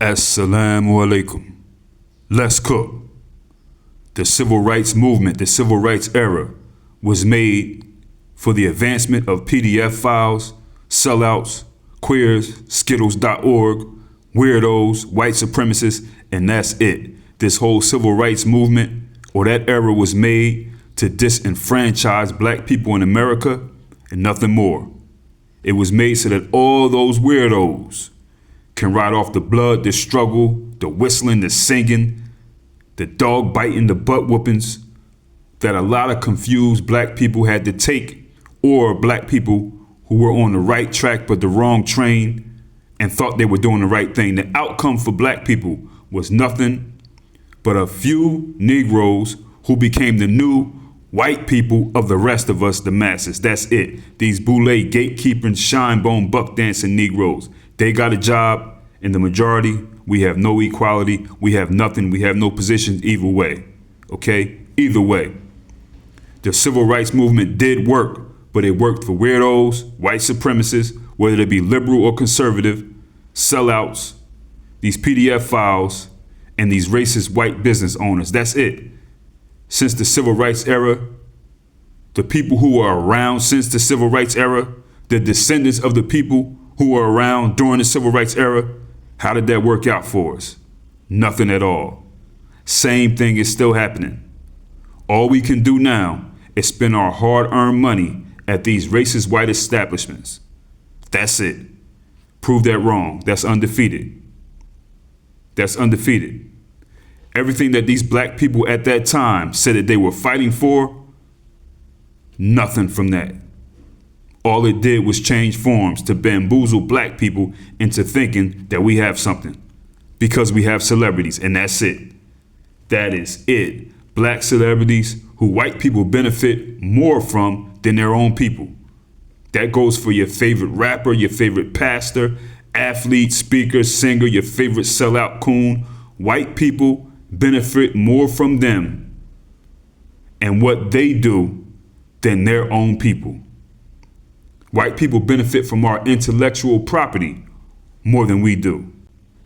Assalamu alaikum. Let's cook. The civil rights movement, the civil rights era, was made for the advancement of PDF files, sellouts, queers, skittles.org, weirdos, white supremacists, and that's it. This whole civil rights movement or that era was made to disenfranchise black people in America and nothing more. It was made so that all those weirdos can write off the blood, the struggle, the whistling, the singing, the dog biting, the butt whoopings that a lot of confused black people had to take, or black people who were on the right track but the wrong train and thought they were doing the right thing. The outcome for black people was nothing but a few Negroes who became the new white people of the rest of us, the masses. That's it. These boule, gatekeeping, shine-bone, buck dancing Negroes. They got a job. In the majority, we have no equality. We have nothing. We have no positions either way. Okay? Either way. The civil rights movement did work, but it worked for weirdos, white supremacists, whether they be liberal or conservative, sellouts, these PDF files, and these racist white business owners. That's it. Since the civil rights era, the people who were around since the civil rights era, the descendants of the people who were around during the civil rights era, how did that work out for us? Nothing at all. Same thing is still happening. All we can do now is spend our hard-earned money at these racist white establishments. That's it. Prove that wrong. That's undefeated. That's undefeated. Everything that these black people at that time said that they were fighting for, nothing from that. All it did was change forms to bamboozle black people into thinking that we have something because we have celebrities, and that's it. That is it. Black celebrities who white people benefit more from than their own people. That goes for your favorite rapper, your favorite pastor, athlete, speaker, singer, your favorite sellout coon. White people benefit more from them and what they do than their own people. White people benefit from our intellectual property more than we do.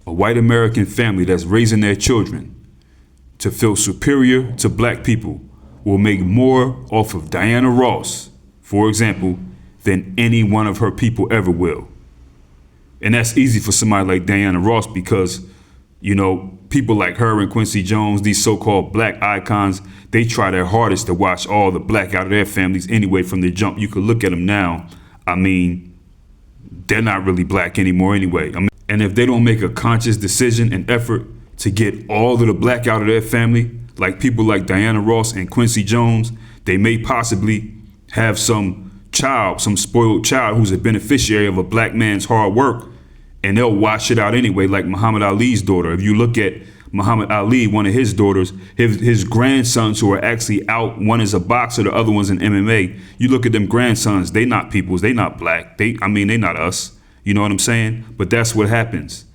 A white American family that's raising their children to feel superior to black people will make more off of Diana Ross, for example, than any one of her people ever will. And that's easy for somebody like Diana Ross because, you know, people like her and Quincy Jones, these so-called black icons, they try their hardest to watch all the black out of their families anyway from the jump. You could look at them now. I mean, they're not really black anymore anyway. And if they don't make a conscious decision and effort to get all of the black out of their family, like people like Diana Ross and Quincy Jones, they may possibly have some child, some spoiled child who's a beneficiary of a black man's hard work, and they'll wash it out anyway, like Muhammad Ali's daughter. If you look at Muhammad Ali, one of his daughters, his grandsons who are actually out, one is a boxer, the other one's in MMA. You look at them grandsons, they not peoples, they not black. They not us. You know what I'm saying? But that's what happens.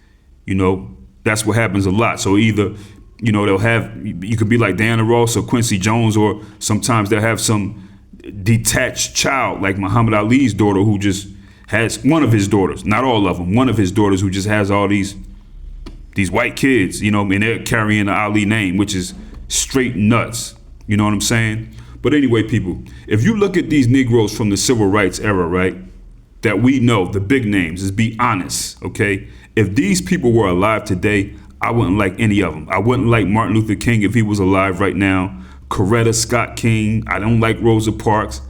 You know, that's what happens a lot. So either, you know, you could be like Diana Ross or Quincy Jones, or sometimes they'll have some detached child like Muhammad Ali's daughter who just has one of his daughters, not all of them, one of his daughters who just has all these white kids, you know, and they're carrying the Ali name, which is straight nuts. You know what I'm saying? But anyway, people, if you look at these Negroes from the civil rights era, right, that we know, the big names, let's be honest, okay? If these people were alive today, I wouldn't like any of them. I wouldn't like Martin Luther King if he was alive right now. Coretta Scott King. I don't like Rosa Parks.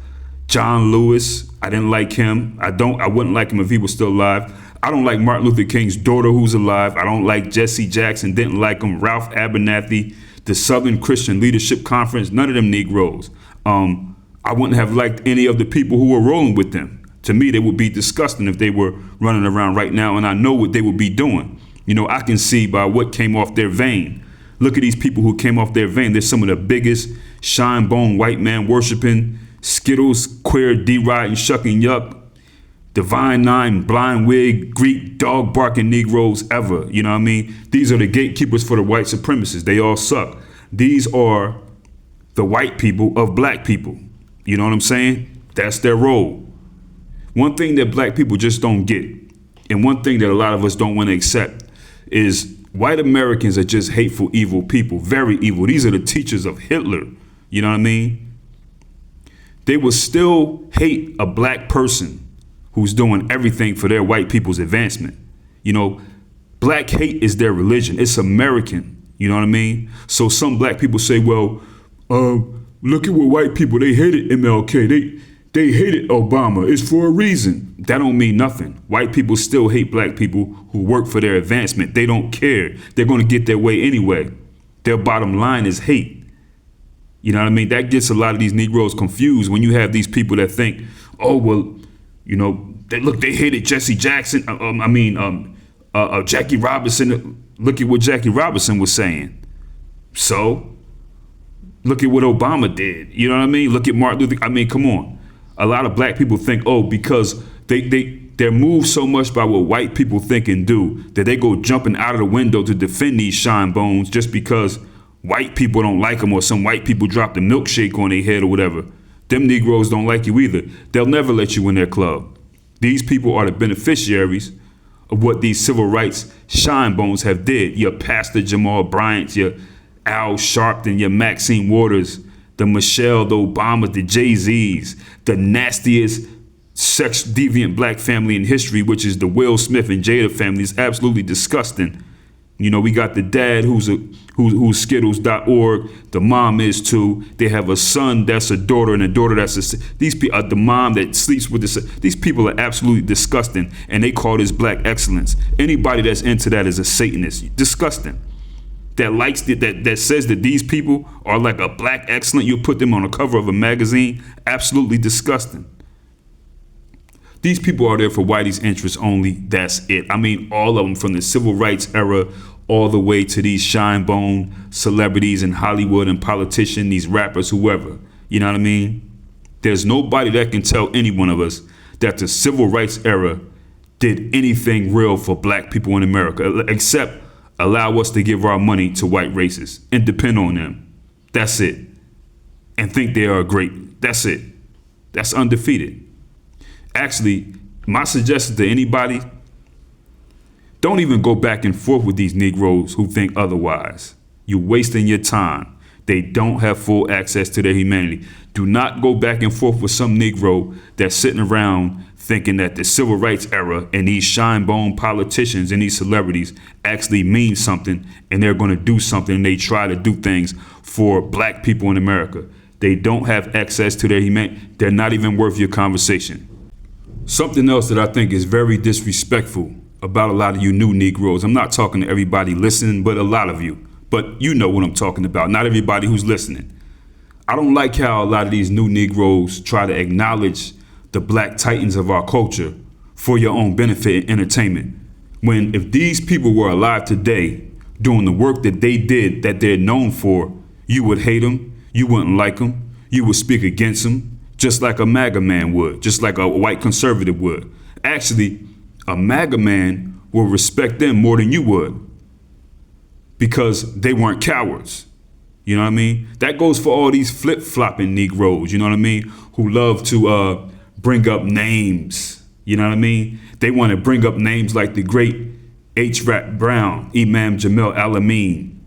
John Lewis. I didn't like him. I wouldn't like him if he was still alive. I don't like Martin Luther King's daughter who's alive. I don't like Jesse Jackson. Didn't like him. Ralph Abernathy, the Southern Christian Leadership Conference. None of them Negroes. I wouldn't have liked any of the people who were rolling with them. To me, they would be disgusting if they were running around right now, and I know what they would be doing. You know, I can see by what came off their vein. Look at these people who came off their vein. They're some of the biggest shine-bone white man worshiping, Skittles, queer, D-riding, shucking yuck, Divine Nine, blind wig, Greek, dog barking Negroes ever. You know what I mean? These are the gatekeepers for the white supremacists. They all suck. These are the white people of black people. You know what I'm saying? That's their role. One thing that black people just don't get, and one thing that a lot of us don't want to accept, is White Americans are just hateful, evil people, very evil. These are the teachers of Hitler. You know what I mean? They will still hate a black person who's doing everything for their white people's advancement. You know, black hate is their religion. It's American. You know what I mean? So some black people say, well, look at what white people, they hated MLK. They hated Obama. It's for a reason. That don't mean nothing. White people still hate black people who work for their advancement. They don't care. They're going to get their way anyway. Their bottom line is hate. You know what I mean? That gets a lot of these Negroes confused when you have these people that think, oh, well, you know, they hated Jesse Jackson. Jackie Robinson. Look at what Jackie Robinson was saying. So look at what Obama did. You know what I mean? Look at Martin Luther. I mean, come on. A lot of black people think, oh, because they're moved so much by what white people think and do that they go jumping out of the window to defend these shine bones just because white people don't like them or some white people dropped a milkshake on their head or whatever. Them Negroes don't like you either. They'll never let you in their club. These people are the beneficiaries of what these civil rights shine bones have did. Your Pastor Jamal Bryant, your Al Sharpton, your Maxine Waters, the Michelle, the Obamas, the Jay-Z's, the nastiest sex deviant black family in history, which is the Will Smith and Jada family, is absolutely disgusting. You know, we got the dad who's Skittles.org. The mom is too. They have a son that's a daughter and a daughter that's a. These people, the mom that sleeps with this. These people are absolutely disgusting, and they call this black excellence. Anybody that's into that is a Satanist. Disgusting. That likes that says that these people are like a black excellent. You put them on the cover of a magazine. Absolutely disgusting. These people are there for whitey's interests only. That's it. I mean, all of them, from the civil rights era all the way to these shine bone celebrities in Hollywood and politicians, these rappers, whoever. You know what I mean? There's nobody that can tell any one of us that the civil rights era did anything real for black people in America, except allow us to give our money to white racists and depend on them. That's it. And think they are great. That's it. That's undefeated. Actually, my suggestion to anybody, don't even go back and forth with these Negroes who think otherwise. You're wasting your time. They don't have full access to their humanity. Do not go back and forth with some Negro that's sitting around thinking that the civil rights era and these shine bone politicians and these celebrities actually mean something and they're going to do something and they try to do things for black people in America. They don't have access to their humanity. They're not even worth your conversation. Something else that I think is very disrespectful about a lot of you new Negroes. I'm not talking to everybody listening, but a lot of you. But you know what I'm talking about. Not everybody who's listening. I don't like how a lot of these new Negroes try to acknowledge the black titans of our culture for your own benefit and entertainment. When if these people were alive today doing the work that they did, that they're known for, you would hate them, you wouldn't like them, you would speak against them, just like a MAGA man would, just like a white conservative would. Actually, a MAGA man will respect them more than you would because they weren't cowards. You know what I mean? That goes for all these flip-flopping Negroes, you know what I mean, who love to bring up names, you know what I mean? They want to bring up names like the great H. Rap Brown, Imam Jamil Al-Amin.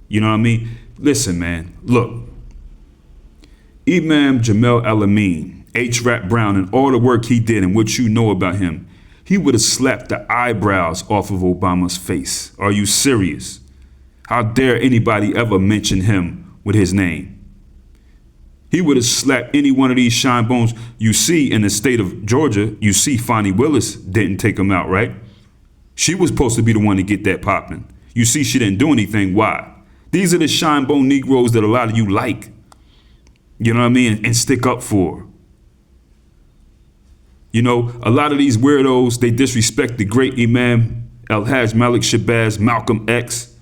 You know what I mean? Listen, man, look. Imam Jamil Al-Amin, H. Rap Brown, and all the work he did and what you know about him, he would have slapped the eyebrows off of Obama's face. Are you serious? How dare anybody ever mention him with his name? He would have slapped any one of these shine bones. You see in the state of Georgia, you see Fonnie Willis didn't take him out, right? She was supposed to be the one to get that popping. You see she didn't do anything. Why? These are the shine bone Negroes that a lot of you like. You know what I mean? And stick up for. You know, a lot of these weirdos, they disrespect the great Imam El-Hajj Malik Shabazz, Malcolm X,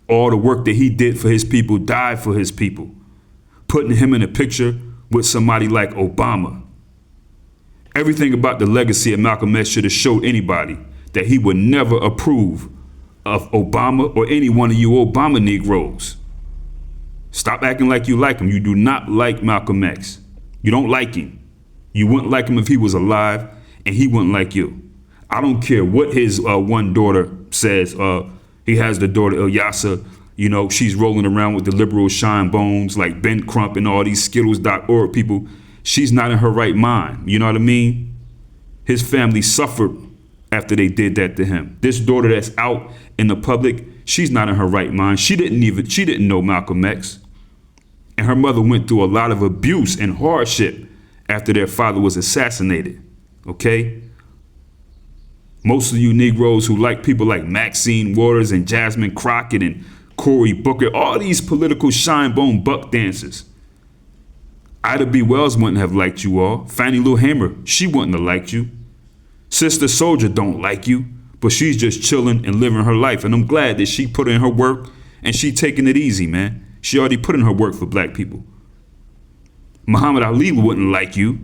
all the work that he did for his people, died for his people. Putting him in a picture with somebody like Obama. Everything about the legacy of Malcolm X should have showed anybody that he would never approve of Obama or any one of you Obama Negroes. Stop acting like you like him. You do not like Malcolm X. You don't like him. You wouldn't like him if he was alive, and he wouldn't like you. I don't care what his one daughter says. He has the daughter Ilyasa. You know, she's rolling around with the liberal shine bones like Ben Crump and all these Skittles.org people. She's not in her right mind. You know what I mean? His family suffered after they did that to him. This daughter that's out in the public, she's not in her right mind. She didn't know Malcolm X. And her mother went through a lot of abuse and hardship after their father was assassinated. Okay? Most of you Negroes who like people like Maxine Waters and Jasmine Crockett and Cory Booker, all these political shine bone buck dancers. Ida B. Wells wouldn't have liked you all. Fannie Lou Hamer, she wouldn't have liked you. Sister Soldier don't like you, but she's just chilling and living her life. And I'm glad that she put in her work and she taking it easy, man. She already put in her work for black people. Muhammad Ali wouldn't like you.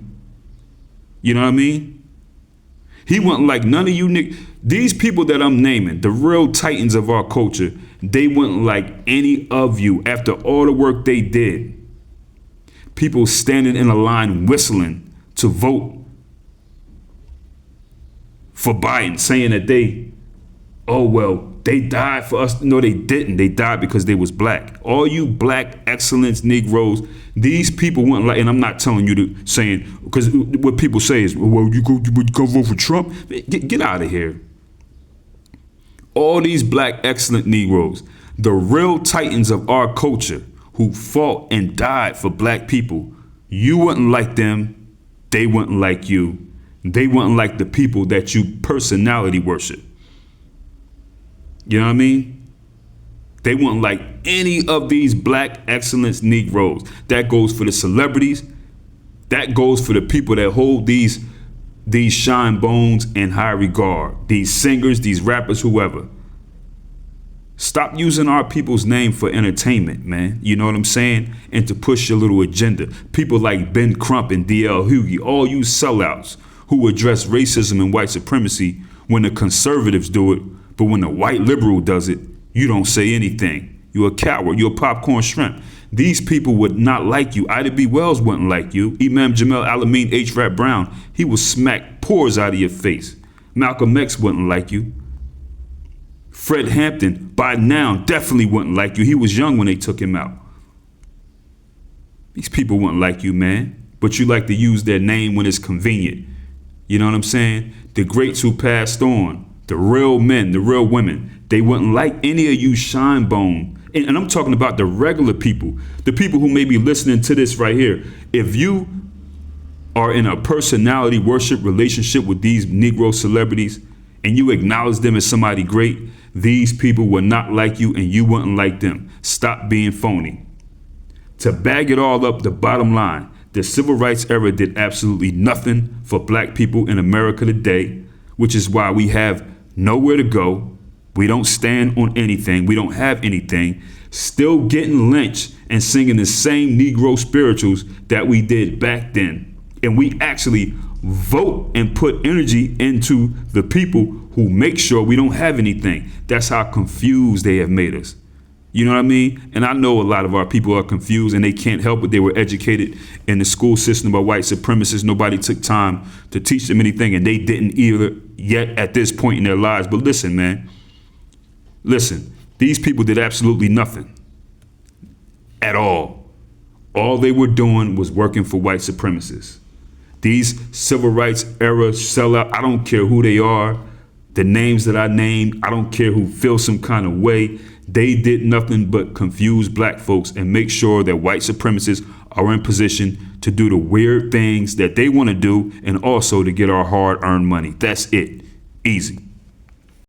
You know what I mean? He wouldn't like none of you. These people that I'm naming, the real titans of our culture, they wouldn't like any of you after all the work they did. People standing in a line whistling to vote for Biden, saying that they died for us. No, they didn't. They died because they was black. All you black excellence Negroes, these people wouldn't like, and I'm not telling you to saying, because what people say is, well, you go vote for Trump? Get out of here. All these black excellent Negroes, the real titans of our culture who fought and died for black people, you wouldn't like them. They wouldn't like you. They wouldn't like the people that you personality worship. You know what I mean? They wouldn't like any of these black excellence Negroes. That goes for the celebrities. That goes for the people that hold these shine bones in high regard. These singers, these rappers, whoever. Stop using our people's name for entertainment, man. You know what I'm saying? And to push your little agenda. People like Ben Crump and D.L. Hughley, all you sellouts who address racism and white supremacy when the conservatives do it, but when the white liberal does it, you don't say anything. You're a coward. You're a popcorn shrimp. These people would not like you. Ida B. Wells wouldn't like you. Imam Jamel Alameen H. Rap Brown, he would smack pores out of your face. Malcolm X wouldn't like you. Fred Hampton, by now, definitely wouldn't like you. He was young when they took him out. These people wouldn't like you, man. But you like to use their name when it's convenient. You know what I'm saying? The greats who passed on, the real men, the real women, they wouldn't like any of you shine bone. And I'm talking about the regular people, the people who may be listening to this right here. If you are in a personality worship relationship with these Negro celebrities and you acknowledge them as somebody great, these people will not like you and you wouldn't like them. Stop being phony. To bag it all up, the bottom line, the civil rights era did absolutely nothing for black people in America today, which is why we have nowhere to go. We don't stand on anything. We don't have anything. Still getting lynched and singing the same Negro spirituals that we did back then. And we actually vote and put energy into the people who make sure we don't have anything. That's how confused they have made us. You know what I mean? And I know a lot of our people are confused and they can't help it. They were educated in the school system by white supremacists. Nobody took time to teach them anything, and they didn't either yet at this point in their lives. But listen, man, listen, these people did absolutely nothing at all. All they were doing was working for white supremacists. These civil rights era sellout, I don't care who they are, the names that I named, I don't care who feels some kind of way. They did nothing but confuse black folks and make sure that white supremacists are in position to do the weird things that they want to do and also to get our hard-earned money. That's it. Easy.